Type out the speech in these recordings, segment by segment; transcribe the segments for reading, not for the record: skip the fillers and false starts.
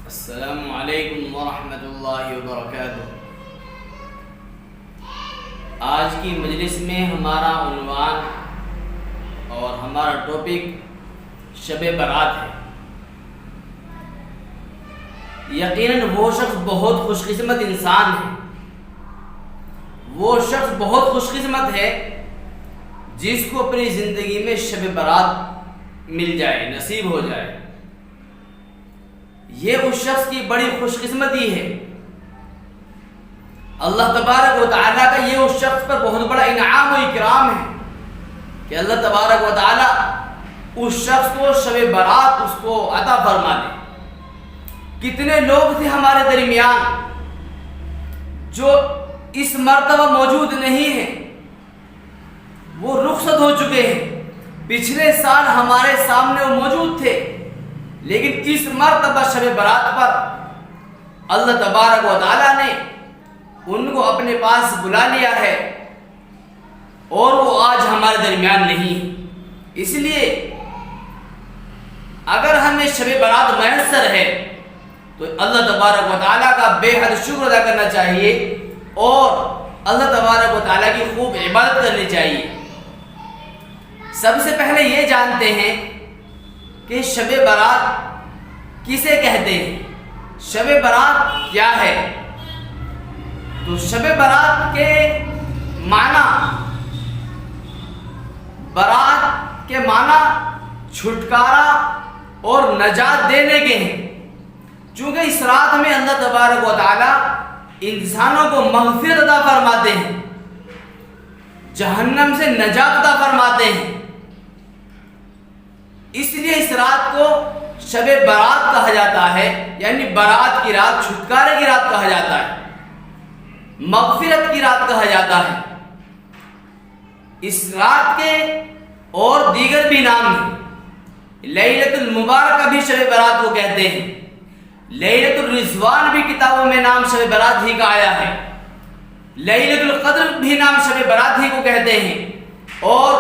السلام علیکم ورحمۃ اللہ وبرکاتہ۔ آج کی مجلس میں ہمارا عنوان اور ہمارا ٹاپک شب برات ہے۔ یقیناً وہ شخص بہت خوش قسمت انسان ہے، وہ شخص بہت خوش قسمت ہے جس کو اپنی زندگی میں شب برات مل جائے، نصیب ہو جائے۔ یہ اس شخص کی بڑی خوش قسمتی ہے۔ اللہ تبارک و تعالیٰ کا یہ اس شخص پر بہت بڑا انعام و اکرام ہے کہ اللہ تبارک و تعالیٰ اس شخص کو شب برات اس کو عطا فرما دے۔ کتنے لوگ تھے ہمارے درمیان جو اس مرتبہ موجود نہیں ہیں، وہ رخصت ہو چکے ہیں۔ پچھلے سال ہمارے سامنے وہ موجود تھے، لیکن اس مرتبہ شب برات پر اللہ تبارک و تعالیٰ نے ان کو اپنے پاس بلا لیا ہے اور وہ آج ہمارے درمیان نہیں۔ اس لیے اگر ہمیں شب برات میسر ہے تو اللہ تبارک و تعالیٰ کا بے حد شکر ادا کرنا چاہیے اور اللہ تبارک و تعالیٰ کی خوب عبادت کرنی چاہیے۔ سب سے پہلے یہ جانتے ہیں کہ شب برات کسے کہتے ہیں، شب برات کیا ہے؟ تو شب برات کے معنی، برات کے معنی چھٹکارا اور نجات دینے کے ہیں۔ چونکہ اس رات میں اللہ تبارک و تعالی انسانوں کو مغفرت عطا فرماتے ہیں، جہنم سے نجات عطا فرماتے ہیں۔ اس لیے اس رات کو شب برات کہا جاتا ہے، یعنی برات کی رات، چھٹکارے کی رات کہا جاتا ہے، مغفرت کی رات کہا جاتا ہے۔ اس رات کے اور دیگر بھی نام ہیں۔ لیلۃ المبارکہ بھی شب برات کو کہتے ہیں، لیلۃ الرضوان بھی کتابوں میں نام شب برات ہی کا آیا ہے، لیلۃ القدر بھی نام شب برات ہی کو کہتے ہیں، اور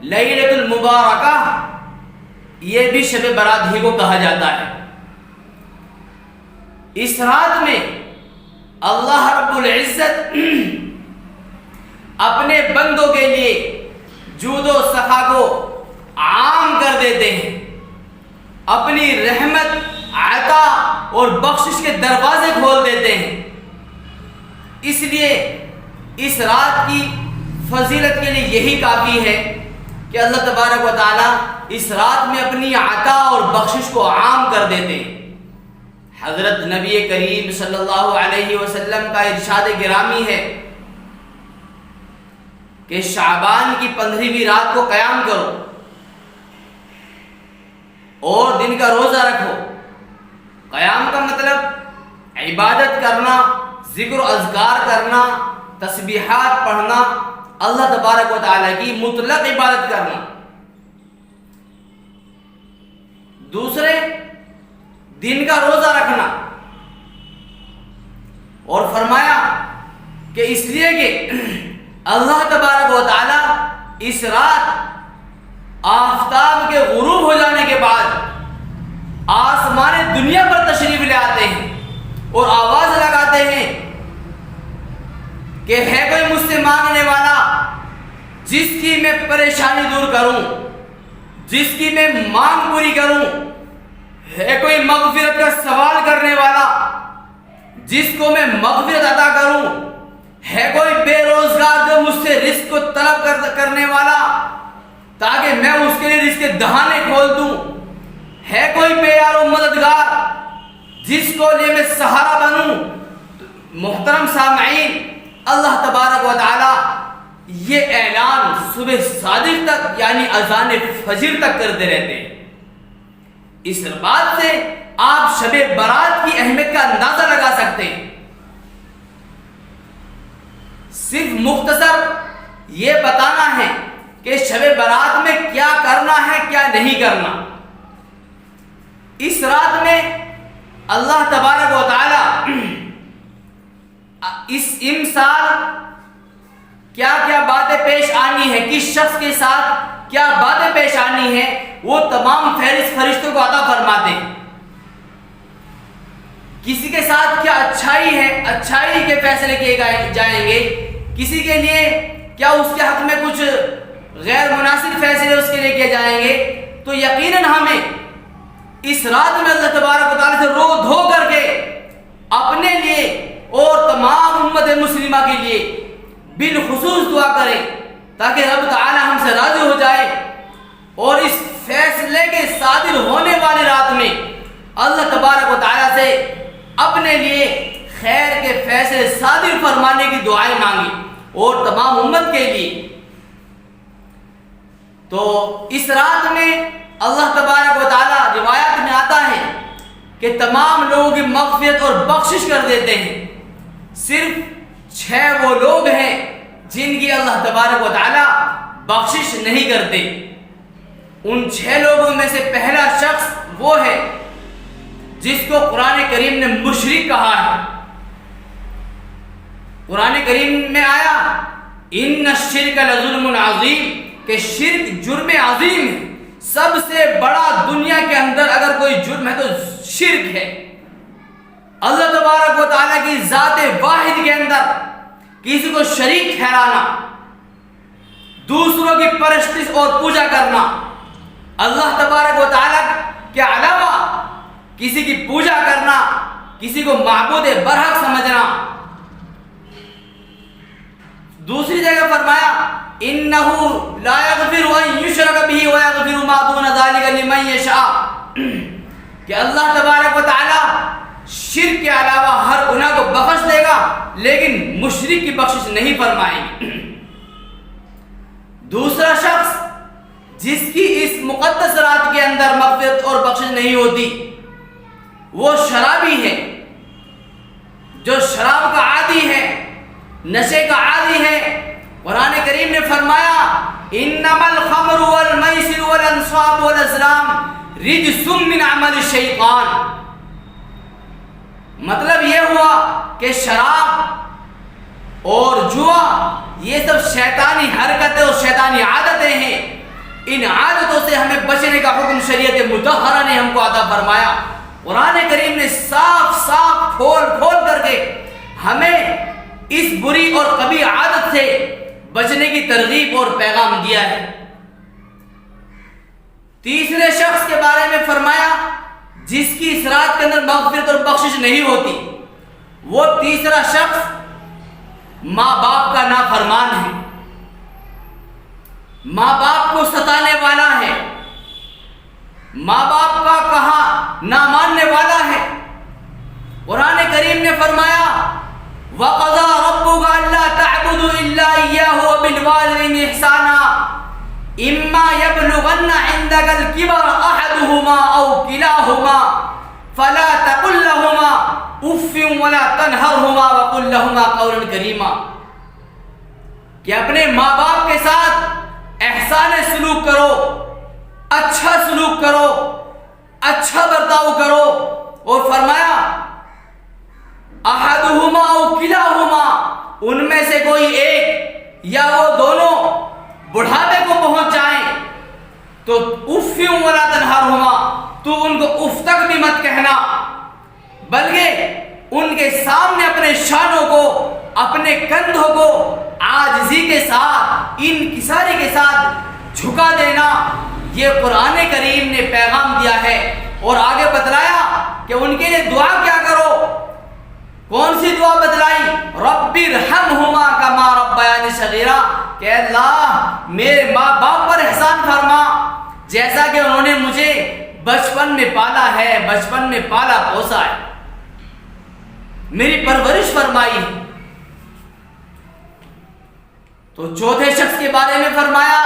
لیلۃ المبارکہ یہ بھی شب برات ہی کو کہا جاتا ہے۔ اس رات میں اللہ رب العزت اپنے بندوں کے لیے جود و سخا کو عام کر دیتے ہیں، اپنی رحمت، عطا اور بخشش کے دروازے کھول دیتے ہیں۔ اس لیے اس رات کی فضیلت کے لیے یہی کافی ہے کہ اللہ تبارک و تعالیٰ اس رات میں اپنی عطا اور بخشش کو عام کر دیتے ہیں۔ حضرت نبی کریم صلی اللہ علیہ وسلم کا ارشاد گرامی ہے کہ شعبان کی 15ویں رات کو قیام کرو اور دن کا روزہ رکھو۔ قیام کا مطلب عبادت کرنا، ذکر و اذکار کرنا، تسبیحات پڑھنا، اللہ تبارک و تعالیٰ کی مطلق عبادت کرنا۔ دوسرے، دن کا روزہ رکھنا، اور فرمایا کہ اس لیے کہ اللہ تبارک و تعالیٰ اس رات آفتاب کے غروب ہو جانے کے بعد آسمان دنیا پر تشریف لے آتے ہیں اور آواز لگاتے ہیں کہ ہے کوئی مجھ سے مانگنے والا جس کی میں پریشانی دور کروں، جس کی میں مانگ پوری کروں؟ ہے کوئی مغفرت کا سوال کرنے والا جس کو میں مغفرت عطا کروں؟ ہے کوئی بے روزگار جو مجھ سے رزق کو طلب کرنے والا تاکہ میں اس کے لیے رزق کے دہانے کھول دوں؟ ہے کوئی بے یار و مددگار جس کو لیے میں سہارا بنوں؟ محترم سامعین، اللہ تبارک و تعالی یہ اعلان صبح صادق تک یعنی اذان فجر تک کرتے رہتے ہیں۔ اس بات سے آپ شب برات کی اہمیت کا اندازہ لگا سکتے ہیں۔ صرف مختصر یہ بتانا ہے کہ شب برات میں کیا کرنا ہے، کیا نہیں کرنا۔ اس رات میں اللہ تبارک و تعالی اس امسال کیا کیا باتیں پیش آنی ہے، کس شخص کے ساتھ کیا باتیں پیش آنی ہے، وہ تمام فہرست فرشتوں کو عطا فرماتے ہیں۔ کسی کے ساتھ کیا اچھائی ہے، اچھائی کے فیصلے کیے جائیں گے، کسی کے لیے کیا اس کے حق میں کچھ غیر مناسب فیصلے اس کے لیے کیے جائیں گے، تو یقیناً ہمیں اس رات میں اللہ تبارک و تعالیٰ سے رو دھو کر کے اپنے لیے اور تمام امت مسلمہ کے لیے بالخصوص دعا کریں تاکہ رب تعالیٰ ہم سے راضی ہو جائے اور اس فیصلے کے صادر ہونے والی رات میں اللہ تبارک و تعالیٰ سے اپنے لیے خیر کے فیصلے صادر فرمانے کی دعائیں مانگی اور تمام امت کے لیے۔ تو اس رات میں اللہ تبارک و تعالیٰ روایات میں آتا ہے کہ تمام لوگوں کی مغفرت اور بخشش کر دیتے ہیں، صرف 6 وہ لوگ ہیں جن کی اللہ تبارک و تعالیٰ بخشش نہیں کرتے۔ ان 6 لوگوں میں سے پہلا شخص وہ ہے جس کو قرآن کریم نے مشرک کہا ہے۔ قرآن کریم میں آیا ان الشرک لظلم عظیم، کہ شرک جرم عظیم ہے، سب سے بڑا دنیا کے اندر اگر کوئی جرم ہے تو شرک ہے۔ اللہ تبارک و تعالیٰ کی ذات واحد کے اندر کسی کو شریک ٹھہرانا، دوسروں کی پرستش اور پوجا کرنا، اللہ تبارک و تعالیٰ کے علاوہ کسی کی پوجا کرنا، کسی کو معبود برحق سمجھنا۔ دوسری جگہ فرمایا انہو لا یغفر ان یشرک بہ ویغفر ما دون ذلک لمن یشاء، کہ اللہ تبارک و تعالیٰ شرک کے علاوہ ہر گناہ کو بخش دے گا لیکن مشرک کی بخشش نہیں فرمائیں گے۔ دوسرا شخص جس کی اس مقدس رات کے اندر مغفرت اور بخشش نہیں ہوتی وہ شرابی ہے، جو شراب کا عادی ہے، نشے کا عادی ہے۔ قرآن کریم نے فرمایا انما الخمر والمیسر والانصاب والازلام رجس من عمل الشیطان، مطلب یہ ہوا کہ شراب اور جوا یہ سب شیطانی حرکتیں اور شیطانی عادتیں ہیں، ان عادتوں سے ہمیں بچنے کا حکم شریعت مطہرہ نے ہم کو عطا فرمایا۔ قرآن کریم نے صاف صاف کھول کھول کر کے ہمیں اس بری اور کبھی عادت سے بچنے کی ترغیب اور پیغام دیا ہے۔ تیسرے شخص کے بارے میں فرمایا جس کی اس رات کے اندر مغفرت اور بخشش نہیں ہوتی، وہ تیسرا شخص ماں باپ کا نافرمان ہے، ماں باپ کو ستانے والا ہے، ماں باپ کا کہا نہ ماننے والا ہے۔ قرآن کریم نے فرمایا وَقَضَى رَبُّكَ أَلَّا تَعْبُدُوا إِلَّا إِيَّاهُ وَبِالْوَالِدَيْنِ إِحْسَانًا إِمَّا يَبْلُغَنَّ عِندَكَ الْكِبَرَ أَحَدُهُمَا أَوْ كِلَاهُمَا فَلَا تَقُل لَّهُمَا أُفٍّ وَلَا تَنْهَرْهُمَا وَقُل لَّهُمَا قَوْلًا كَرِيمًا، کہ اپنے ماں باپ کے ساتھ احسان سلوک کرو، اچھا سلوک کرو، اچھا برتاؤ کرو، اور فرمایا احدہما او کلاہما، ان میں سے کوئی ایک یا وہ دونوں بڑھاپے کو پہنچ جائیں تو اف ولا تنہرہما، تو ان کو اف تک بھی مت کہنا، بلکہ ان کے سامنے اپنے شانوں کو، اپنے کندھوں کو عاجزی کے ساتھ، انکساری کے ساتھ جھکا دینا۔ یہ قرآن کریم نے پیغام دیا ہے اور آگے بتلایا کہ ان کے لیے دعا کیا کرو۔ کون سی دعا بتلائی؟ رب ارحمہما کما ربیانی صغیرا، کہ اللہ میرے ماں باپ پر احسان فرما جیسا کہ انہوں نے مجھے بچپن میں پالا ہے، بچپن میں پالا پوسا ہے، میری پرورش فرمائی ہے۔ تو چوتھے شخص کے بارے میں فرمایا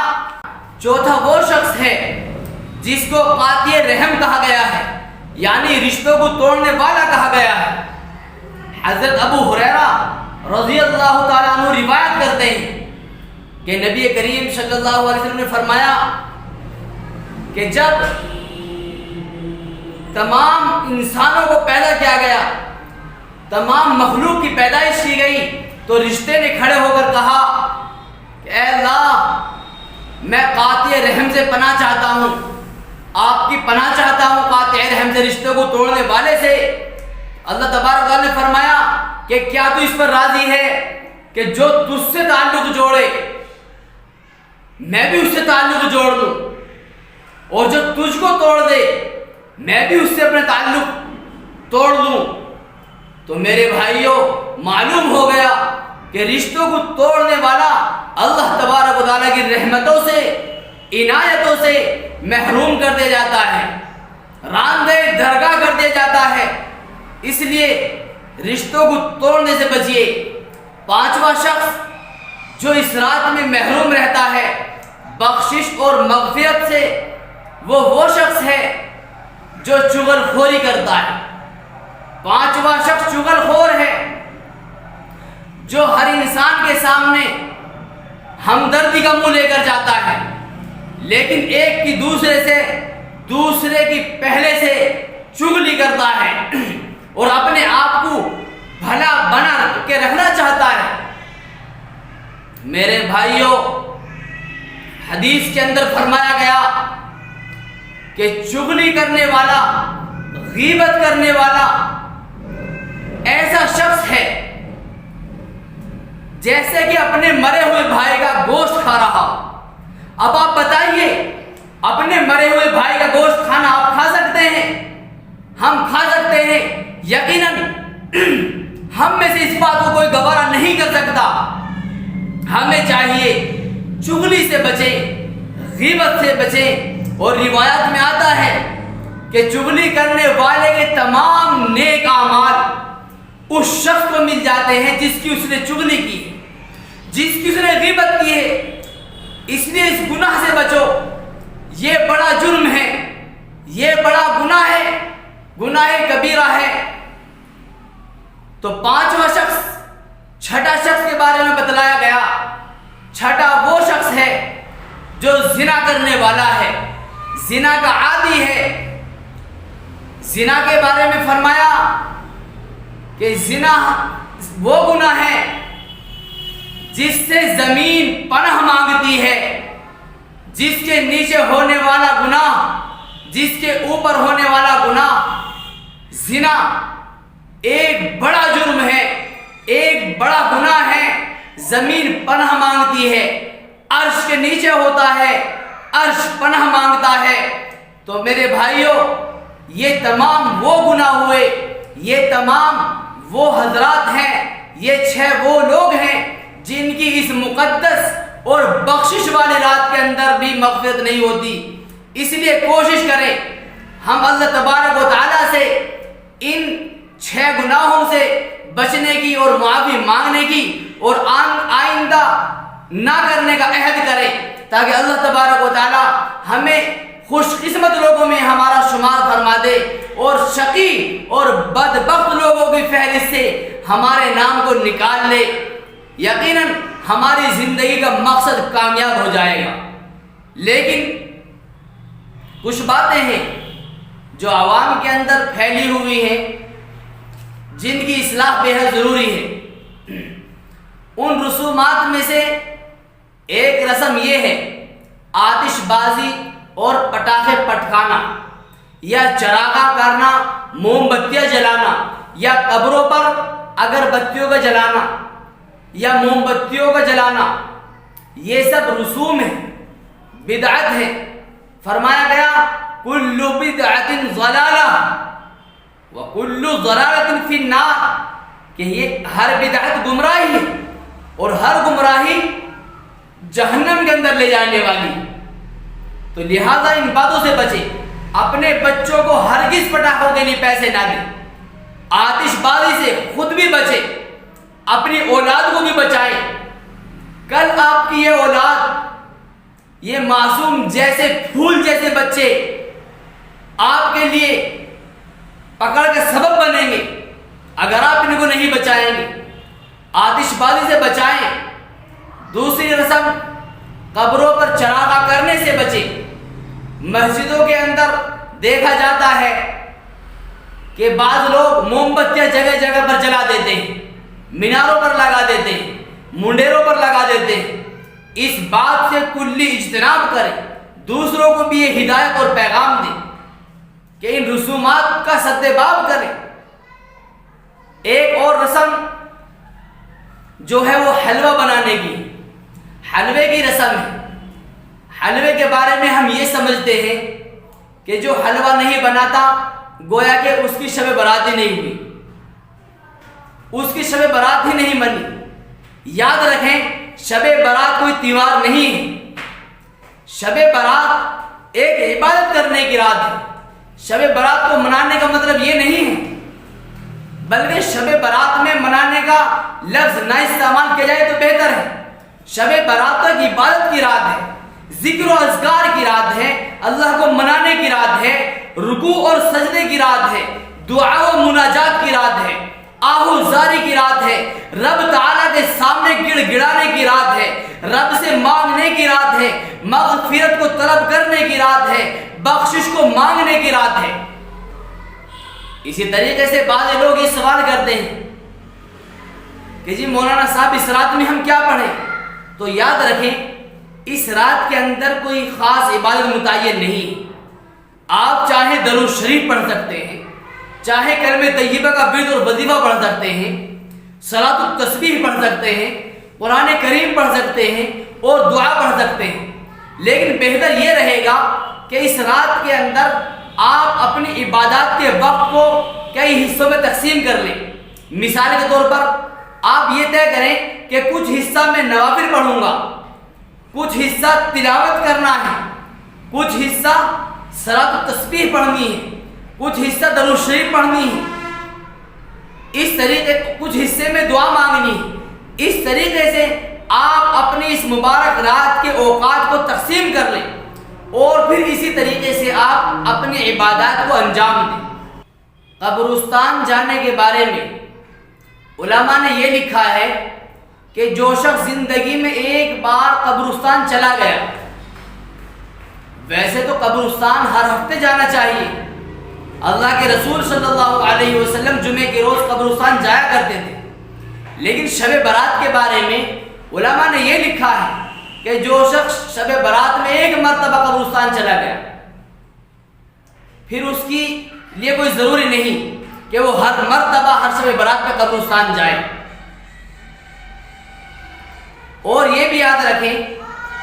چوتھا وہ شخص ہے جس کو قاطع رحم کہا گیا ہے، یعنی رشتوں کو توڑنے والا کہا گیا ہے۔ حضرت ابو ہریرہ رضی اللہ تعالیٰ عنہ روایت کرتے ہیں کہ نبی کریم صلی اللہ علیہ وسلم نے فرمایا کہ جب تمام انسانوں کو پیدا کیا گیا، تمام مخلوق کی پیدائش کی گئی، تو رشتے نے کھڑے ہو کر کہا کہ اے اللہ میں قاطع رحم سے پناہ چاہتا ہوں، آپ کی پناہ چاہتا ہوں قاطع رحم سے، رشتوں کو توڑنے والے سے۔ اللہ تبارک و تعالیٰ نے فرمایا کہ کیا تو اس پر راضی ہے کہ جو تجھ سے تعلق جوڑے میں بھی اس سے تعلق جوڑ لوں، اور جو تجھ کو توڑ دے میں بھی اس سے اپنے تعلق توڑ لوں؟ تو میرے بھائیوں معلوم ہو گیا کہ رشتوں کو توڑنے والا اللہ تبارک و تعالیٰ کی رحمتوں سے، عنایتوں سے محروم کر دیا جاتا ہے، راندے درگاہ کر دیا جاتا ہے۔ اس لیے رشتوں کو توڑنے سے بچیے۔ پانچواں شخص جو اس رات میں محروم رہتا ہے بخشش اور مغفرت سے، وہ شخص ہے جو چغل خوری کرتا ہے۔ پانچواں شخص چغل خور ہے جو ہر انسان کے سامنے ہمدردی کا منہ لے کر جاتا ہے، لیکن ایک کی دوسرے کی پہلے سے چغلی کرتا ہے اور اپنے آپ کو بھلا بنا کے رکھنا چاہتا ہے۔ میرے بھائیوں حدیث کے اندر فرمایا گیا کہ چغلی کرنے والا، غیبت کرنے والا ایسا شخص ہے جیسے کہ اپنے مرے ہوئے بھائی کا گوشت کھا رہا۔ اب آپ بتائیے اپنے مرے ہوئے بھائی کا گوشت کھانا آپ کھا سکتے ہیں؟ ہم کھا سکتے ہیں؟ یقیناً ہم میں سے اس بات کو کوئی گوارا نہیں کر سکتا۔ ہمیں چاہیے چغلی سے بچیں، غیبت سے بچیں، اور روایات میں آتا ہے کہ چغلی کرنے والے کے تمام نیک اعمال اس شخص کو مل جاتے ہیں جس کی اس نے چغلی کی ہے، جس کی اس نے غیبت کی ہے۔ اس لیے اس گناہ سے بچو، یہ بڑا جرم ہے، یہ بڑا گناہ ہے، گناہ کبیرہ ہے۔ تو پانچواں شخص، چھٹا شخص کے بارے میں بتلایا گیا۔ چھٹا وہ شخص ہے جو زنا کرنے والا ہے، زنا کا عادی ہے۔ زنا کے بارے میں فرمایا کہ زنا وہ گناہ ہے جس سے زمین پناہ مانگتی ہے، جس کے نیچے ہونے والا گناہ، جس کے اوپر ہونے والا گناہ۔ زنا ایک بڑا جرم ہے، ایک بڑا گناہ ہے، زمین پناہ مانگتی ہے، عرش کے نیچے ہوتا ہے، عرش پناہ مانگتا ہے۔ تو میرے بھائیوں یہ تمام وہ گناہ ہوئے، یہ تمام وہ حضرات ہیں، یہ 6 وہ لوگ ہیں جن کی اس مقدس اور بخشش والے رات کے اندر بھی مغفرت نہیں ہوتی۔ اس لیے کوشش کریں ہم اللہ تبارک و تعالیٰ سے ان 6 گناہوں سے بچنے کی اور معافی مانگنے کی اور آئندہ نہ کرنے کا عہد کریں، تاکہ اللہ تبارک و تعالیٰ ہمیں خوش قسمت لوگوں میں ہمارا شمار فرما دے اور شقی اور بدبخت لوگوں کی فہرست سے ہمارے نام کو نکال لے۔ یقیناً ہماری زندگی کا مقصد کامیاب ہو جائے گا۔ لیکن کچھ باتیں ہیں جو عوام کے اندر پھیلی ہوئی ہیں، جن کی اصلاح بے حد ضروری ہے۔ ان رسومات میں سے ایک رسم یہ ہے آتش بازی اور پٹاخے پٹکانا، یا چراغاں کرنا، موم بتیاں جلانا، یا قبروں پر اگربتیوں کا جلانا یا موم بتیوں کا جلانا، یہ سب رسوم ہیں، بدعت ہے۔ فرمایا گیا کل بدعت ضلالہ وکل ضلالۃ فی النار، کہ یہ ہر بدعت گمراہی ہے اور ہر گمراہی جہنم کے اندر لے جانے والی۔ تو لہذا ان باتوں سے بچیں، اپنے بچوں کو ہرگز پٹاخوں کے لیے پیسے نہ دیں، آتش بازی سے خود بھی بچیں، اپنی اولاد کو بھی بچائیں۔ کل آپ کی یہ اولاد، یہ معصوم جیسے پھول جیسے بچے آپ کے لیے پکڑ کے سبب بنیں گے اگر آپ ان کو نہیں بچائیں گے۔ آتش بازی سے بچائیں۔ دوسری رسم قبروں پر چراغاں کرنے سے بچیں۔ مسجدوں کے اندر دیکھا جاتا ہے کہ بعض لوگ موم بتیاں جگہ جگہ پر جلا دیتے ہیں، میناروں پر لگا دیتے ہیں، منڈیروں پر لگا دیتے ہیں۔ اس بات سے کلی اجتناب کریں، دوسروں کو بھی یہ ہدایت اور پیغام دیں کہ ان رسومات کا سدباب کریں۔ ایک اور رسم جو ہے وہ حلوہ بنانے کی، حلوے کی رسم ہے۔ حلوے کے بارے میں ہم یہ سمجھتے ہیں کہ جو حلوہ نہیں بناتا گویا کہ اس کی شب برات ہی نہیں ہوئی، اس کی شب برات ہی نہیں بنی۔ یاد رکھیں شب برات کوئی تیوہار نہیں ہے، شب برات ایک عبادت کرنے کی رات ہے۔ شب برات کو منانے کا مطلب یہ نہیں ہے، بلکہ شب برات میں منانے کا لفظ نہ استعمال کیا جائے تو بہتر ہے۔ شب برات تو ایک عبادت کی رات ہے، ذکر و اذکار کی رات ہے، اللہ کو منانے کی رات ہے، رکوع اور سجدے کی رات ہے، دعا و مناجات کی رات ہے، آہو زاری کی رات ہے، رب تعالیٰ کے سامنے گڑ گڑانے کی رات ہے، رب سے مانگنے کی رات ہے، مغفرت کو طلب کرنے کی رات ہے، بخشش کو مانگنے کی رات ہے۔ اسی طریقے سے بعض لوگ یہ سوال کرتے ہیں کہ جی مولانا صاحب اس رات میں ہم کیا پڑھیں؟ تو یاد رکھیں اس رات کے اندر کوئی خاص عبادت متعین نہیں۔ آپ چاہے درود شریف پڑھ سکتے ہیں، چاہے کلمہ طیبہ کا ورد اور وظیفہ پڑھ سکتے ہیں، صلاۃ التسبیح پڑھ سکتے ہیں، قرآن کریم پڑھ سکتے ہیں اور دعا پڑھ سکتے ہیں، لیکن بہتر یہ رہے گا کہ اس رات کے اندر آپ اپنی عبادات کے وقت کو کئی حصوں میں تقسیم کر لیں۔ مثال کے طور پر آپ یہ طے کریں کہ کچھ حصہ میں نوافل پڑھوں گا، کچھ حصہ تلاوت کرنا ہے، کچھ حصہ صلاۃ التسبیح پڑھنی ہے، کچھ حصہ درود شریف پڑھنی ہے، اس طریقے کچھ حصے میں دعا مانگنی ہے۔ اس طریقے سے آپ اپنی اس مبارک رات کے اوقات کو تقسیم کر لیں اور پھر اسی طریقے سے آپ اپنی عبادات کو انجام دیں۔ قبرستان جانے کے بارے میں علماء نے یہ لکھا ہے کہ جو شخص زندگی میں ایک بار قبرستان چلا گیا، ویسے تو قبرستان ہر ہفتے جانا چاہیے، اللہ کے رسول صلی اللہ علیہ وسلم جمعے کے روز قبرستان جایا کرتے تھے، لیکن شب برات کے بارے میں علماء نے یہ لکھا ہے کہ جو شخص شب برات میں ایک مرتبہ قبرستان چلا گیا، پھر اس کی لیے کوئی ضروری نہیں کہ وہ ہر مرتبہ ہر شب برات پہ قبرستان جائے۔ اور یہ بھی یاد رکھیں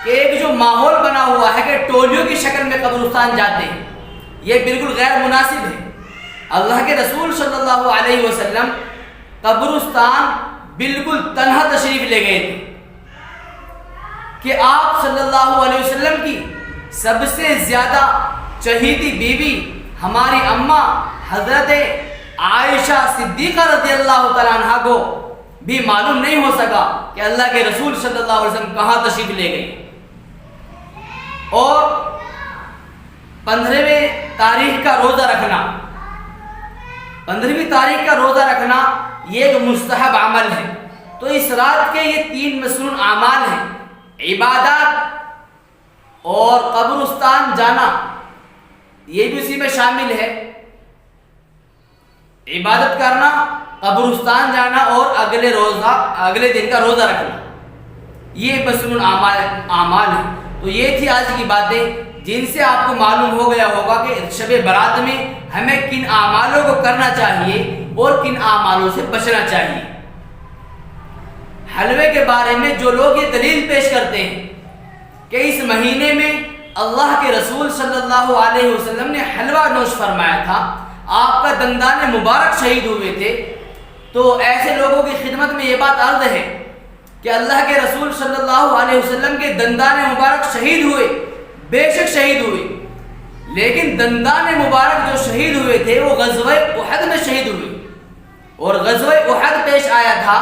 کہ ایک جو ماحول بنا ہوا ہے کہ ٹولیوں کی شکل میں قبرستان جاتے ہیں، یہ بالکل غیر مناسب ہے۔ اللہ کے رسول صلی اللہ علیہ وسلم قبرستان بالکل تنہا تشریف لے گئے تھے کہ آپ صلی اللہ علیہ وسلم کی سب سے زیادہ چہیتی بیوی ہماری اماں حضرت عائشہ صدیقہ رضی اللہ تعالیٰ عنہ کو بھی معلوم نہیں ہو سکا کہ اللہ کے رسول صلی اللہ علیہ وسلم کہاں تشریف لے گئے۔ اور 15ویں تاریخ کا روزہ رکھنا، 15ویں تاریخ کا روزہ رکھنا یہ ایک مستحب عمل ہے۔ تو اس رات کے یہ 3 مسنون اعمال ہیں، عبادات اور قبرستان جانا، یہ بھی اسی میں شامل ہے۔ عبادت کرنا، قبرستان جانا اور اگلے دن کا روزہ رکھنا، یہ مسنون اعمال ہیں۔ تو یہ تھی آج کی باتیں جن سے آپ کو معلوم ہو گیا ہوگا کہ شب برات میں ہمیں کن اعمالوں کو کرنا چاہیے اور کن اعمالوں سے بچنا چاہیے۔ حلوے کے بارے میں جو لوگ یہ دلیل پیش کرتے ہیں کہ اس مہینے میں اللہ کے رسول صلی اللہ علیہ وسلم نے حلوہ نوش فرمایا تھا، آپ کا دندان مبارک شہید ہوئے تھے، تو ایسے لوگوں کی خدمت میں یہ بات عرض ہے کہ اللہ کے رسول صلی اللہ علیہ وسلم کے دندان مبارک شہید ہوئے، بے شک شہید ہوئے، لیکن دندان مبارک جو شہید ہوئے تھے وہ غزوہ احد میں شہید ہوئے، اور غزوہ احد پیش آیا تھا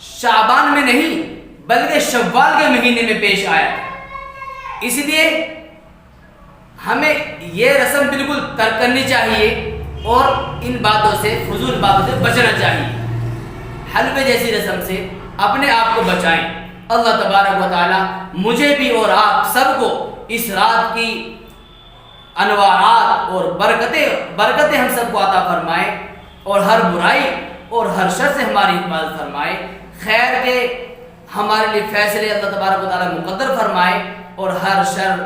شعبان میں نہیں بلکہ شوال کے مہینے میں پیش آیا تھا۔ اس لیے ہمیں یہ رسم بالکل ترک کرنی چاہیے اور ان باتوں سے، فضول باتوں سے بچنا چاہیے۔ حلوے جیسی رسم سے اپنے آپ کو بچائیں۔ اللہ تبارک و تعالی مجھے بھی اور آپ سب کو اس رات کی انوارات اور برکتیں ہم سب کو عطا فرمائے، اور ہر برائی اور ہر شر سے ہماری حفاظت فرمائے، خیر کے ہمارے لیے فیصلے اللہ تبارک و تعالی مقدر فرمائے، اور ہر شر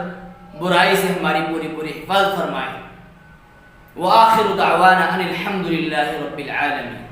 برائی سے ہماری پوری حفاظت فرمائے۔ وآخر دعوانا ان الحمد للہ رب العالمین۔